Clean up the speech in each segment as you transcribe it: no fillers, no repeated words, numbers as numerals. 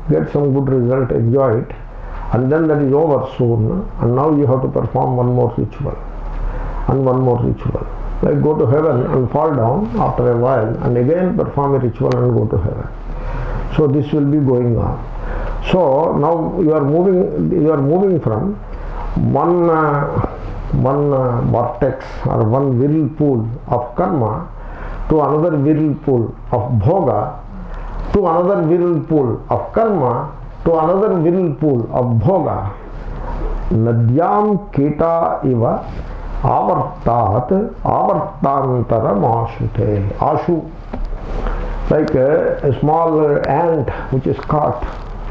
get some good result, enjoy it, and then that is over soon, and now you have to perform one more ritual and one more ritual. Like go to heaven and fall down after a while and again perform a ritual and go to heaven. So this will be going on. So now you are moving from one vortex or one whirlpool of karma to another whirlpool of bhoga, to another whirlpool of karma, to another whirlpool of bhoga. Nadyam kita iva avartat avartantaram ashute. Ashu, like a small ant which is caught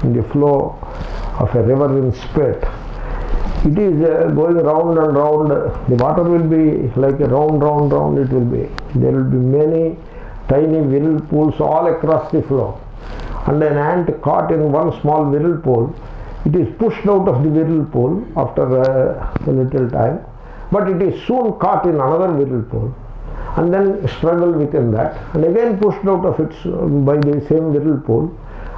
in the flow of a river in spit. It is going round and round. The water will be like a round it will be. There will be many tiny whirlpools all across the flow. And an ant caught in one small whirlpool, it is pushed out of the whirlpool after a little time, but it is soon caught in another whirlpool and then struggle within that and again pushed out of it by the same whirlpool,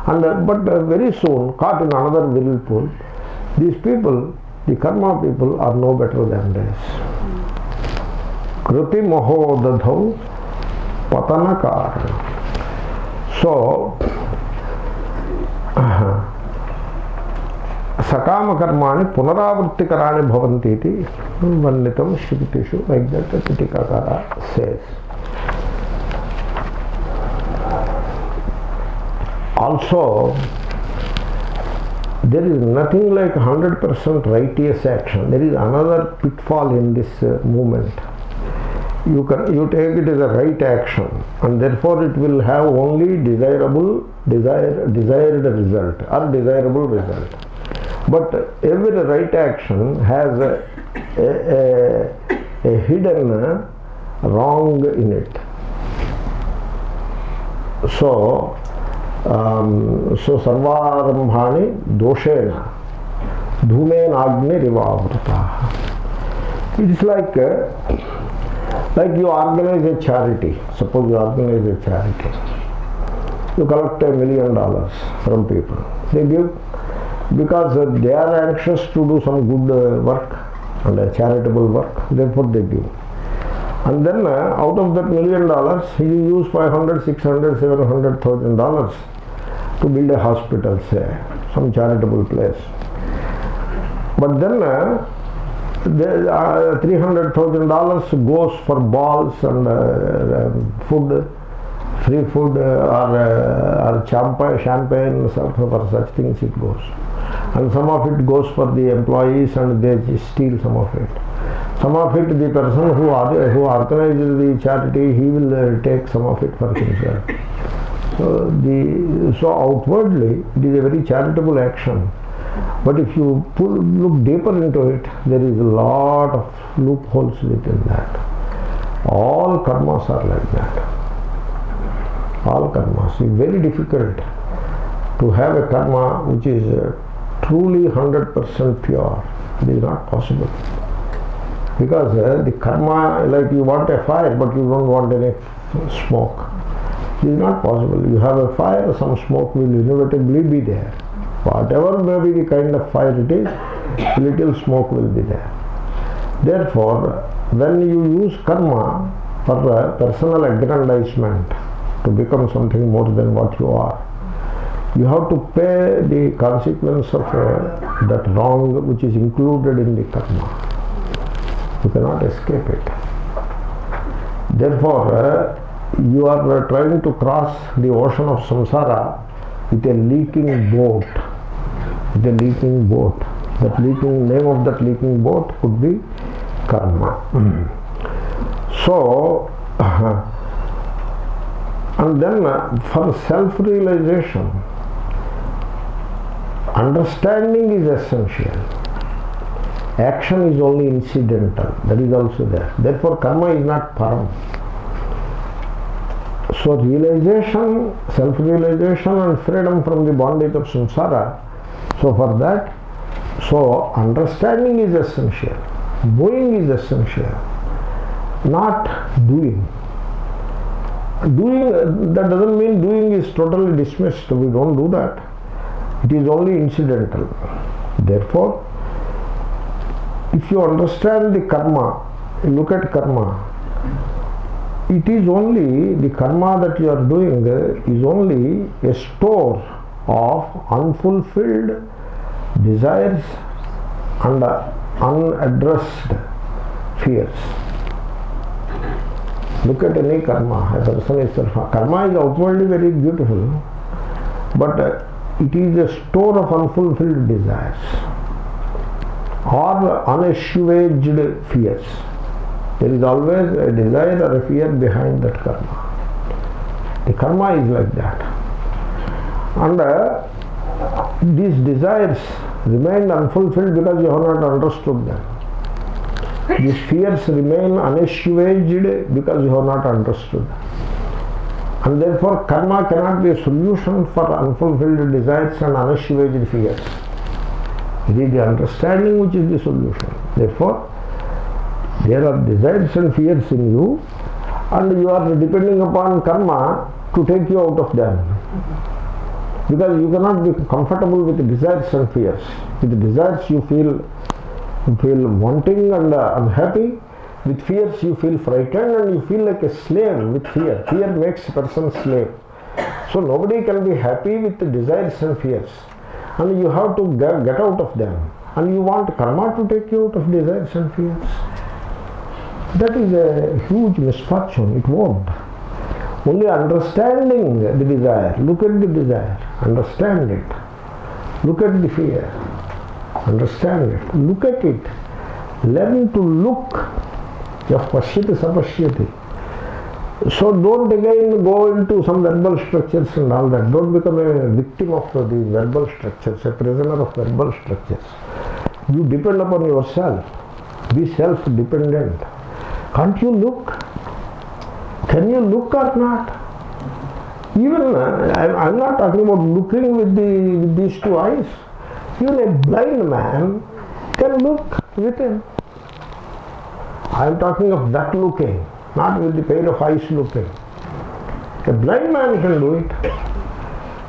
and but very soon caught in another whirlpool. These people, the karma people, are no better than this. Kriti moho dadhau patana karana. So sakama karmani punaravritti karani bhavanti iti vannitam shrutishu, like that Pitikakara says. Also, there is nothing like 100% righteous action. There is another pitfall in this movement. You take it as a right action, and therefore it will have only desired result or desirable result. But every right action has a hidden wrong in it. So sarvarambhani doshena dhumena agni rivavrata. It is like you organize a charity. Suppose you organize a charity. You collect $1 million from people. They give because they are anxious to do some good work and charitable work. Therefore they give. And then out of that $1 million, you use $500, $600, $700,000 to build a hospital, say, some charitable place. But then $300,000 goes for balls and food, free food, or champagne, for such things it goes. And some of it goes for the employees and they steal some of it. Some of it, the person who organizes the charity, he will take some of it for himself. So outwardly, it is a very charitable action. But if you look deeper into it, there is a lot of loopholes within that. All karmas are like that. All karmas. It's very difficult to have a karma which is truly 100% pure. It is not possible. Because the karma, like you want a fire but you don't want any smoke. It is not possible. You have a fire, some smoke will inevitably be there. Whatever may be the kind of fire it is, little smoke will be there. Therefore, when you use karma for personal aggrandizement, to become something more than what you are, you have to pay the consequence of that wrong which is included in the karma. You cannot escape it. Therefore, you are trying to cross the ocean of samsara with a leaking boat. That name of that leaking boat could be karma. So, and then for self-realization, understanding is essential. Action is only incidental. That is also there. Therefore, karma is not param. So, realization, self-realization and freedom from the bondage of samsara. So, for that, so understanding is essential. Knowing is essential. Not doing. Doing, that doesn't mean doing is totally dismissed. We don't do that. It is only incidental. Therefore, if you understand the karma, look at karma, it is only the karma that you are doing is only a store of unfulfilled desires and unaddressed fears. Look at any karma. A person is karma is outwardly very beautiful, but it is a store of unfulfilled desires or unassuaged fears. There is always a desire or a fear behind that karma. The karma is like that. And these desires remain unfulfilled because you have not understood them. These fears remain unassuaged because you have not understood. And therefore karma cannot be a solution for unfulfilled desires and unassuaged fears. It is the understanding which is the solution. Therefore, there are desires and fears in you, and you are depending upon karma to take you out of them. Because you cannot be comfortable with the desires and fears. With the desires you feel wanting and unhappy. With fears you feel frightened and you feel like a slave with fear. Fear makes a person slave. So nobody can be happy with the desires and fears. And you have to get out of them. And you want karma to take you out of desires and fears. That is a huge misfortune. It won't. Only understanding the desire. Look at the desire. Understand it. Look at the fear. Understand it. Look at it. Learn to look. Yah pashyati sapashyati. So don't again go into some verbal structures and all that. Don't become a victim of the verbal structures, a prisoner of verbal structures. You depend upon yourself. Be self-dependent. Can't you look? Can you look or not? Even I'm not talking about looking with these two eyes. Even a blind man can look with him. I am talking of that looking, not with the pair of eyes looking. A blind man can do it.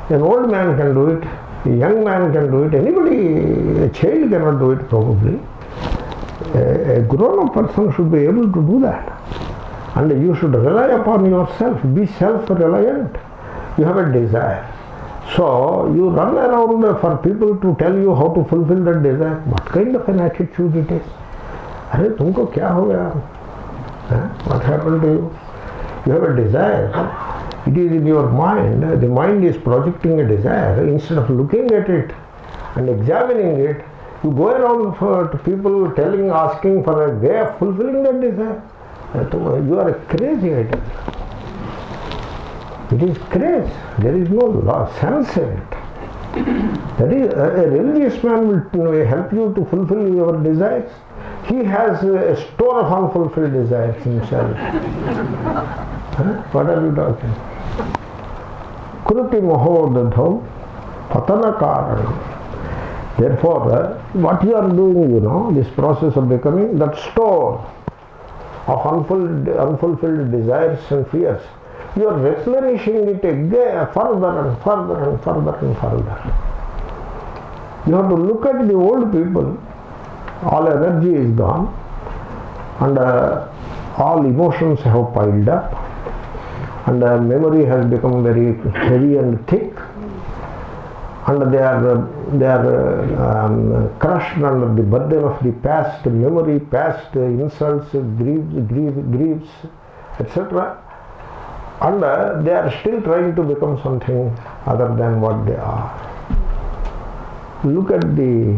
An old man can do it. A young man can do it. Anybody, a child cannot do it probably. A grown-up person should be able to do that. And you should rely upon yourself. Be self-reliant. You have a desire. So you run around for people to tell you how to fulfill that desire. What kind of an attitude it is? Arey, tumko kya ho gaya? What happened to you? You have a desire. It is in your mind. The mind is projecting a desire. Instead of looking at it and examining it, you go around to people telling, asking for a way of fulfilling that desire. You are a crazy idol. It is crazy. There is no sense in it. That is, a religious man will help you to fulfill your desires. He has a store of unfulfilled desires himself. What are you talking? Kruti mahodadhav patana karanam. Therefore, what you are doing, this process of becoming that store of unfulfilled desires and fears, you are replenishing it again further and further and further and further. You have to look at the old people. All energy is gone and all emotions have piled up and memory has become very heavy and thick, and they are crushed under the burden of the past memory, past insults, griefs, etc. And they are still trying to become something other than what they are. Look at the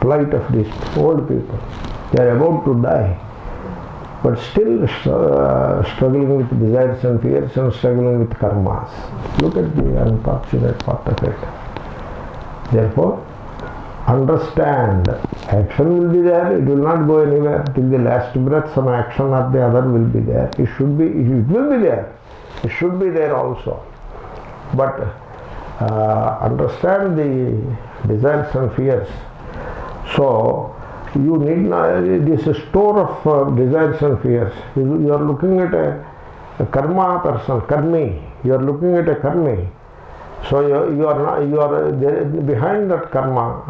plight of these old people. They are about to die, but still struggling with desires and fears and struggling with karmas. Look at the unfortunate part of it. Therefore, understand, action will be there, it will not go anywhere. Till the last breath, some action or the other will be there. It will be there. It should be there also. But understand the desires and fears. So, you need not, this store of desires and fears. You are looking at a karma person, karmi. You are looking at a karmi. So you are there, behind that karma,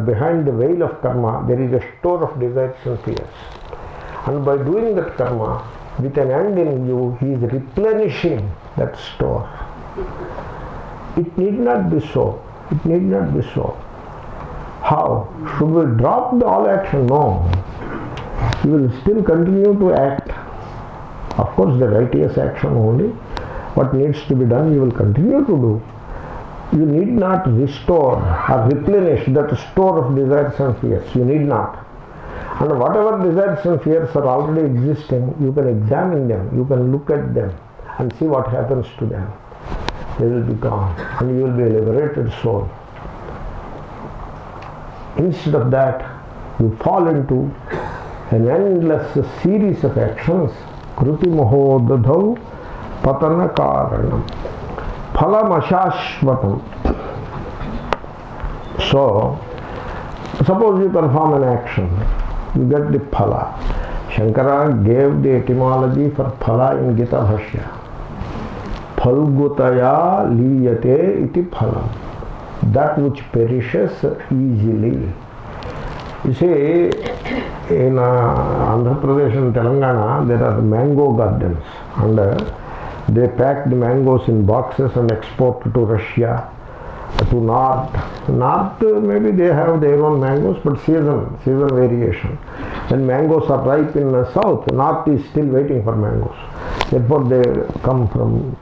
behind the veil of karma, there is a store of desires and fears. And by doing that karma, with an end in view, he is replenishing that store. It need not be so. It need not be so. How? Should we drop the all action? No. You will still continue to act. Of course, the righteous action only. What needs to be done, you will continue to do. You need not restore or replenish that store of desires and fears. You need not. And whatever desires and fears are already existing, you can examine them, you can look at them and see what happens to them. They will be gone and you will be a liberated soul. Instead of that, you fall into an endless series of actions. Kruti mahodadhau patana karanam phalam ashashvatam. So, suppose you perform an action, you get the phala. Shankara gave the etymology for phala in Gita Bhashya. Phalgutaya liyate iti phalam. That which perishes easily. You see, in Andhra Pradesh and Telangana, there are mango gardens, and they pack the mangoes in boxes and export to Russia, to North. North, maybe they have their own mangoes, but season variation. When mangoes are ripe in the South, North is still waiting for mangoes. Therefore, they come from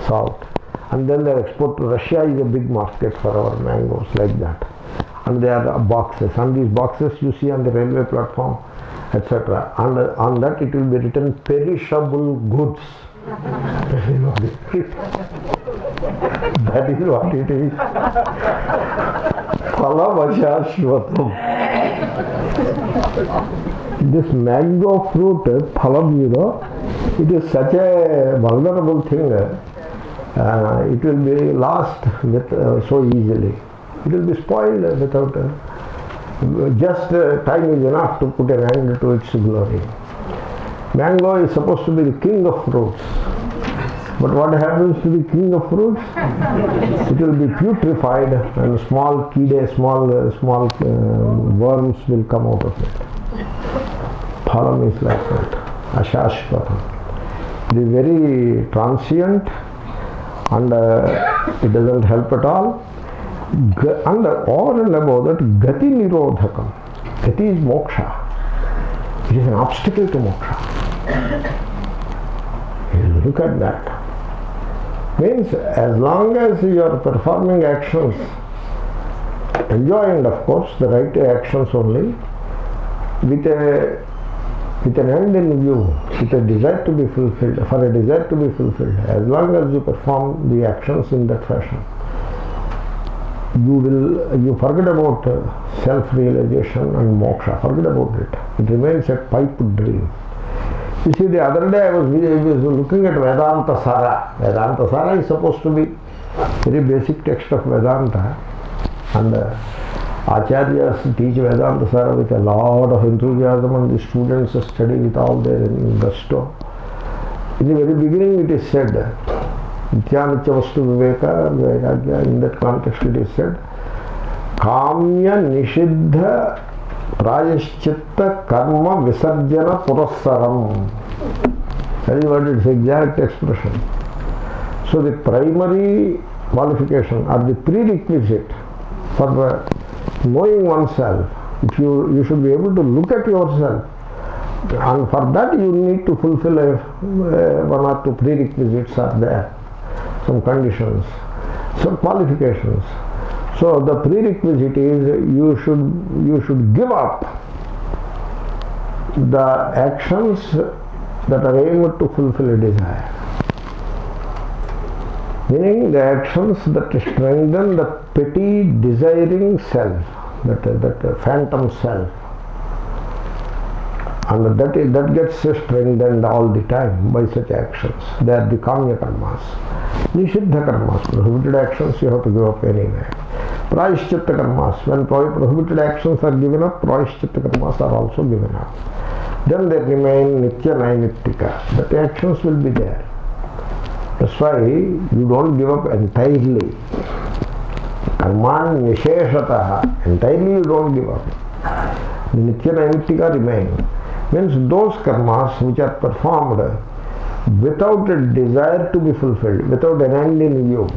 South. And then they export to Russia is a big market for our mangoes, like that. And there are boxes, and these boxes you see on the railway platform, etc. And on that it will be written perishable goods. That is what it is. Phalam. This mango fruit, phalam, it is such a vulnerable thing. It will be lost so easily. It will be spoiled without just time is enough to put an end to its glory. Mango is supposed to be the king of fruits. But what happens to the king of fruits? It will be putrefied and small worms will come out of it. Phalam is like that. Ashashvatam. It is very transient and it doesn't help at all. And over and above that, gati nirodhakam. Gati is moksha. It is an obstacle to moksha. Look at that. Means as long as you are performing actions, enjoying of course the right actions only, with an end in view, with a desire to be fulfilled, for a desire to be fulfilled, as long as you perform the actions in that fashion, you forget about self-realization and moksha, forget about it. It remains a pipe dream. You see, the other day I was looking at Vedanta Sara. Vedanta Sara is supposed to be very basic text of Vedanta, and Acharyas teach Vedanta Sara with a lot of enthusiasm, and the students study with all their gusto. In the very beginning it is said, Nityanitya Vastu Viveka, Vairagya, in that context it is said, Kamya Nishiddha Prayashchitta Karma Visarjana Purassaram. That is what its exact expression. So the primary qualification or the prerequisite for knowing oneself, if you should be able to look at yourself, and for that you need to fulfill one or two prerequisites are there, some conditions, some qualifications. So the prerequisite is you should give up the actions that are aimed to fulfill a desire. Meaning the actions that strengthen the petty desiring self, that phantom self. And that gets strengthened all the time by such actions. They are the kamya karmas. Nishiddha karmas, prohibited actions you have to give up anyway. Prayashchitta karmas, when prohibited actions are given up, prayashchitta karmas are also given up. Then they remain nitya nainittika. But the actions will be there. That's why you don't give up entirely. Karman Nisheshataha, entirely you don't give up. The Nitya Naimittika remain. Means those karmas which are performed without a desire to be fulfilled, without an end in view,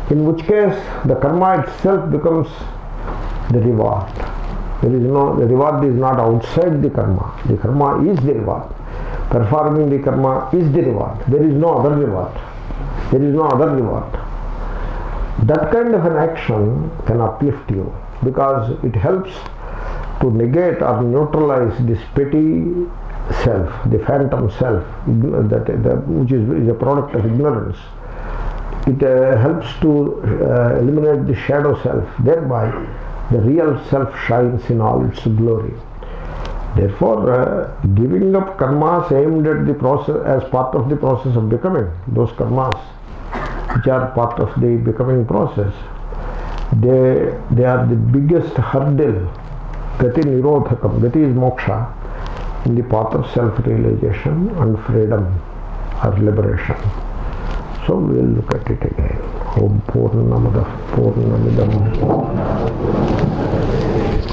in which case the karma itself becomes the reward. The reward is not outside the karma. The karma is the reward. Performing the karma is the reward. There is no other reward. There is no other reward. That kind of an action can uplift you because it helps to negate or neutralize this petty self, the phantom self, which is a product of ignorance. It helps to eliminate the shadow self. Thereby, the real self shines in all its glory. Therefore, giving up karmas aimed at the process as part of the process of becoming, those karmas which are part of the becoming process, they are the biggest hurdle. Gati nirodhakam. Gati is moksha in the path of self-realization and freedom or liberation. So we will look at it again. Om Purnamada Purnamidam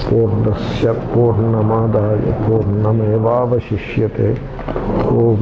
Purnasya Purnamadaya Purnamevavashishyate. Om